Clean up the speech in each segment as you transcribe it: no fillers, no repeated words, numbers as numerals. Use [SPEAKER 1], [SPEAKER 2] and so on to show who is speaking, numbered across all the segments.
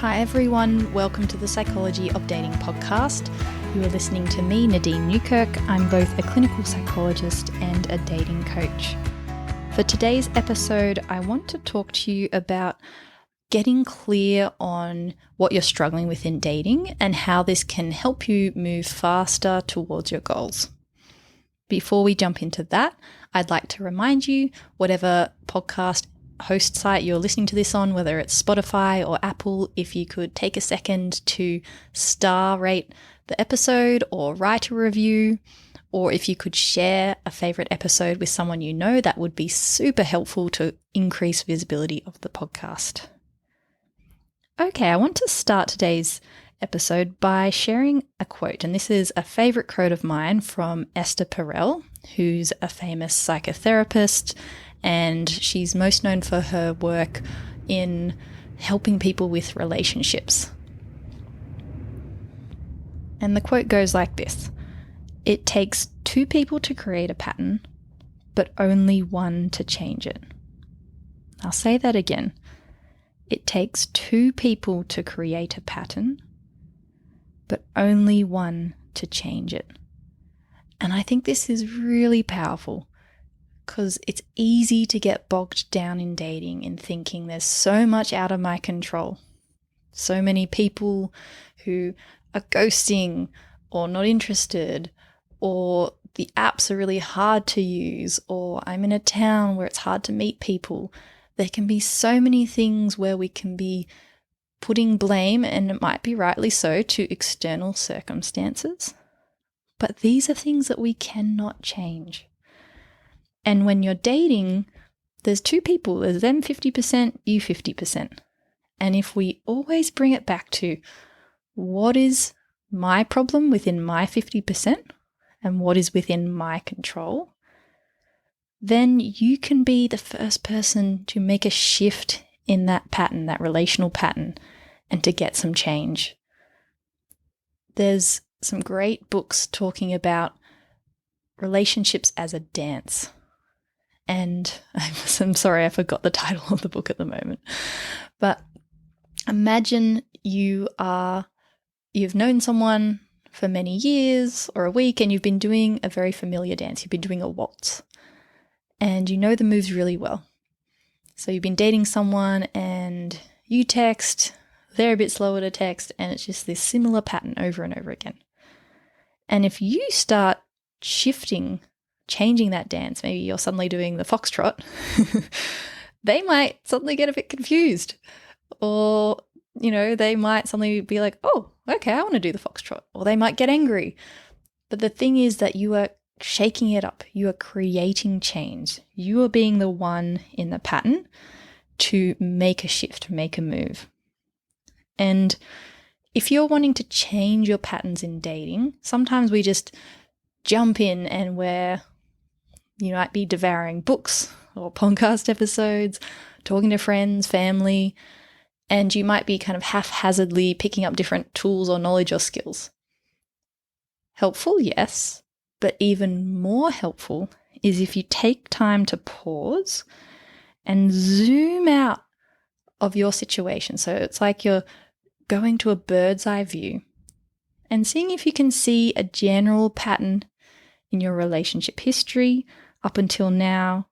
[SPEAKER 1] Hi everyone, welcome to the Psychology of Dating podcast. You are listening to me, Nadine Newkirk. I'm both a clinical psychologist and a dating coach. For today's episode, I want to talk to you about getting clear on what you're struggling with in dating and how this can help you move faster towards your goals. Before we jump into that, I'd like to remind you, whatever podcast host site you're listening to this on, whether it's Spotify or Apple, if you could take a second to star rate the episode or write a review, or if you could share a favorite episode with someone you know, that would be super helpful to increase visibility of the podcast. Okay, I want to start today's episode by sharing a quote, and this is a favorite quote of mine from Esther Perel, who's a famous psychotherapist, and she's most known for her work in helping people with relationships. And the quote goes like this: "It takes two people to create a pattern, but only one to change it." I'll say that again. It takes two people to create a pattern, but only one to change it. And I think this is really powerful, because it's easy to get bogged down in dating and thinking there's so much out of my control. So many people who are ghosting or not interested, or the apps are really hard to use, or I'm in a town where it's hard to meet people. There can be so many things where we can be putting blame, and it might be rightly so, to external circumstances. But these are things that we cannot change. And when you're dating, there's two people. There's them 50%, you 50%. And if we always bring it back to what is my problem within my 50% and what is within my control, then you can be the first person to make a shift in that pattern, that relational pattern, and to get some change. There's some great books talking about relationships as a dance. And I'm sorry, I forgot the title of the book at the moment. But imagine you've known someone for many years or a week, and you've been doing a very familiar dance. You've been doing a waltz, and you know the moves really well. So you've been dating someone and you text, they're a bit slower to text, and it's just this similar pattern over and over again. And if you start changing that dance, maybe you're suddenly doing the foxtrot, they might suddenly get a bit confused. Or, they might suddenly be like, oh, okay, I want to do the foxtrot. Or they might get angry. But the thing is that you are shaking it up. You are creating change. You are being the one in the pattern to make a shift, make a move. And if you're wanting to change your patterns in dating, sometimes we just jump in and you might be devouring books or podcast episodes, talking to friends, family, and you might be kind of haphazardly picking up different tools or knowledge or skills. Helpful, yes, but even more helpful is if you take time to pause and zoom out of your situation. So it's like you're going to a bird's eye view and seeing if you can see a general pattern in your relationship history up until now,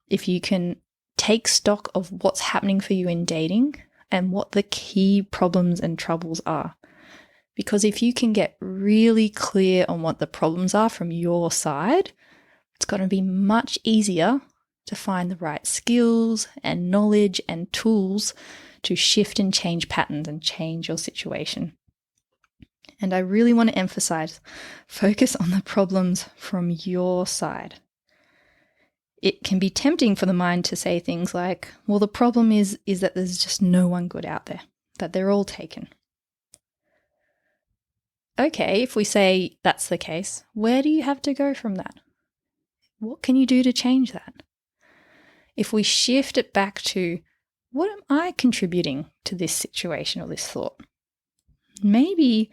[SPEAKER 1] if you can take stock of what's happening for you in dating and what the key problems and troubles are. Because if you can get really clear on what the problems are from your side, it's going to be much easier to find the right skills and knowledge and tools to shift and change patterns and change your situation. And I really want to emphasize, focus on the problems from your side. It can be tempting for the mind to say things like, well, the problem is that there's just no one good out there, that they're all taken. Okay, if we say that's the case, where do you have to go from that? What can you do to change that? If we shift it back to, what am I contributing to this situation or this thought? Maybe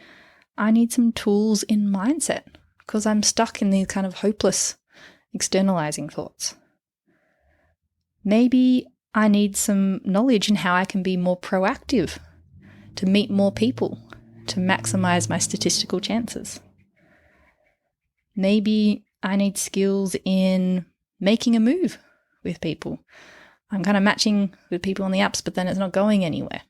[SPEAKER 1] I need some tools in mindset because I'm stuck in these kind of hopeless externalizing thoughts. Maybe I need some knowledge in how I can be more proactive to meet more people, to maximize my statistical chances. Maybe I need skills in making a move with people. I'm kind of matching with people on the apps, but then it's not going anywhere.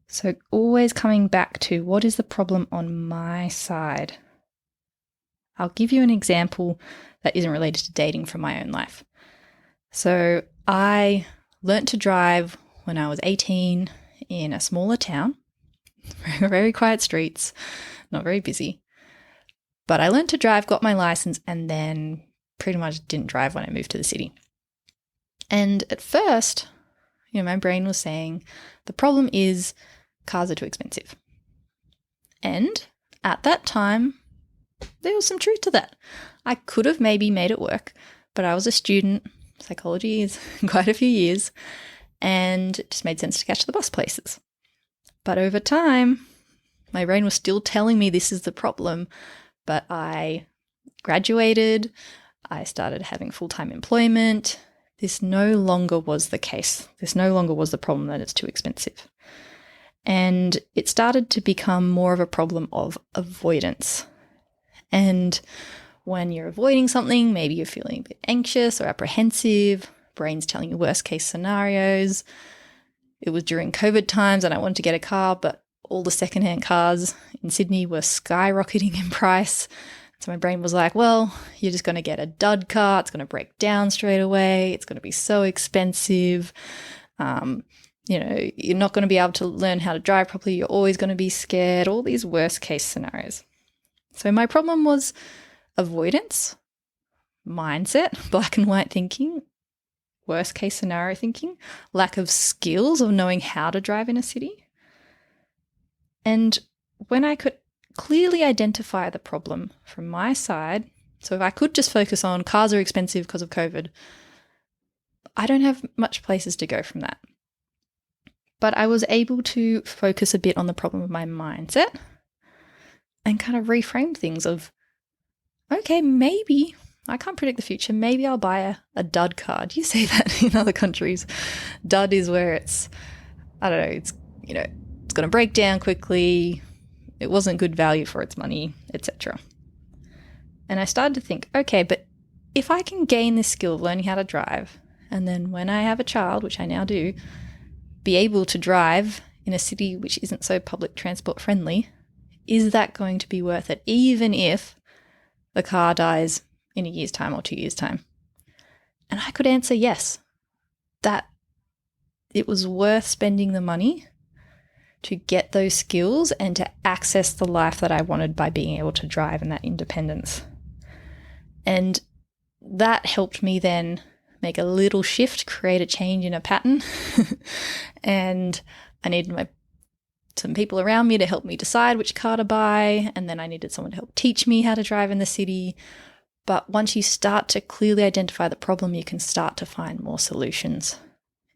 [SPEAKER 1] So always coming back to what is the problem on my side. I'll give you an example that isn't related to dating from my own life. So I learnt to drive when I was 18 in a smaller town, very quiet streets, not very busy. But I learnt to drive, got my license, and then pretty much didn't drive when I moved to the city. And at first, my brain was saying, the problem is cars are too expensive. And at that time, there was some truth to that. I could have maybe made it work, but I was a student. Psychology is quite a few years, and it just made sense to catch the bus places. But over time, my brain was still telling me this is the problem, but I graduated, I started having full-time employment. This no longer was the case. This no longer was the problem that it's too expensive. And it started to become more of a problem of avoidance. And when you're avoiding something, maybe you're feeling a bit anxious or apprehensive, brain's telling you worst case scenarios. It was during COVID times and I wanted to get a car, but all the secondhand cars in Sydney were skyrocketing in price. So my brain was like, well, you're just going to get a dud car. It's going to break down straight away. It's going to be so expensive. You're not going to be able to learn how to drive properly. You're always going to be scared. All these worst case scenarios. So my problem was avoidance, mindset, black and white thinking, worst case scenario thinking, lack of skills of knowing how to drive in a city. And when I could clearly identify the problem from my side, so if I could just focus on cars are expensive because of COVID, I don't have much places to go from that. But I was able to focus a bit on the problem of my mindset and kind of reframe things of, okay, maybe, I can't predict the future, maybe I'll buy a dud car. Do you say that in other countries? Dud is where it's, I don't know, it's going to break down quickly, it wasn't good value for its money, etc. And I started to think, okay, but if I can gain this skill of learning how to drive, and then when I have a child, which I now do, be able to drive in a city which isn't so public transport friendly, is that going to be worth it, even if the car dies in a year's time or 2 years' time? And I could answer yes, that it was worth spending the money to get those skills and to access the life that I wanted by being able to drive and that independence. And that helped me then make a little shift, create a change in a pattern. And I needed some people around me to help me decide which car to buy. And then I needed someone to help teach me how to drive in the city. But once you start to clearly identify the problem, you can start to find more solutions.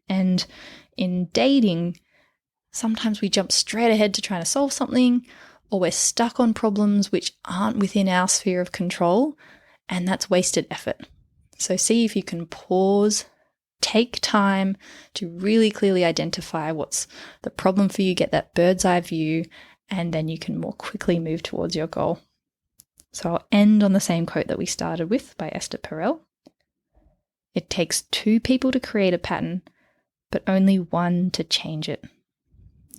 [SPEAKER 1] And in dating, sometimes we jump straight ahead to trying to solve something, or we're stuck on problems which aren't within our sphere of control, and that's wasted effort. So see if you can pause, take time to really clearly identify what's the problem for you, get that bird's eye view, and then you can more quickly move towards your goal. So I'll end on the same quote that we started with by Esther Perel. It takes 2 people to create a pattern, but only 1 to change it.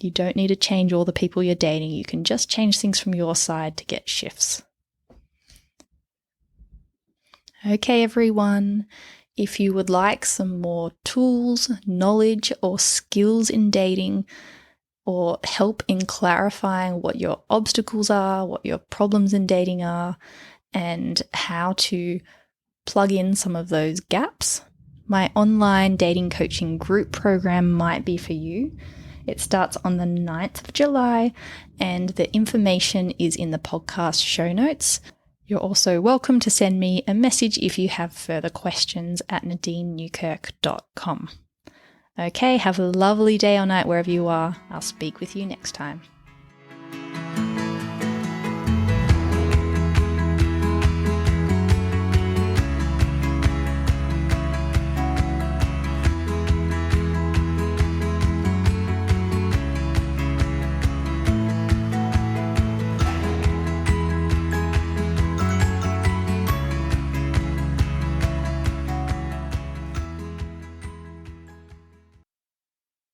[SPEAKER 1] You don't need to change all the people you're dating. You can just change things from your side to get shifts. Okay, everyone. If you would like some more tools, knowledge, or skills in dating, or help in clarifying what your obstacles are, what your problems in dating are, and how to plug in some of those gaps, my online dating coaching group program might be for you. It starts on the 9th of July, and the information is in the podcast show notes. You're also welcome to send me a message if you have further questions at nadinnewkirk.com. Okay, have a lovely day or night wherever you are. I'll speak with you next time.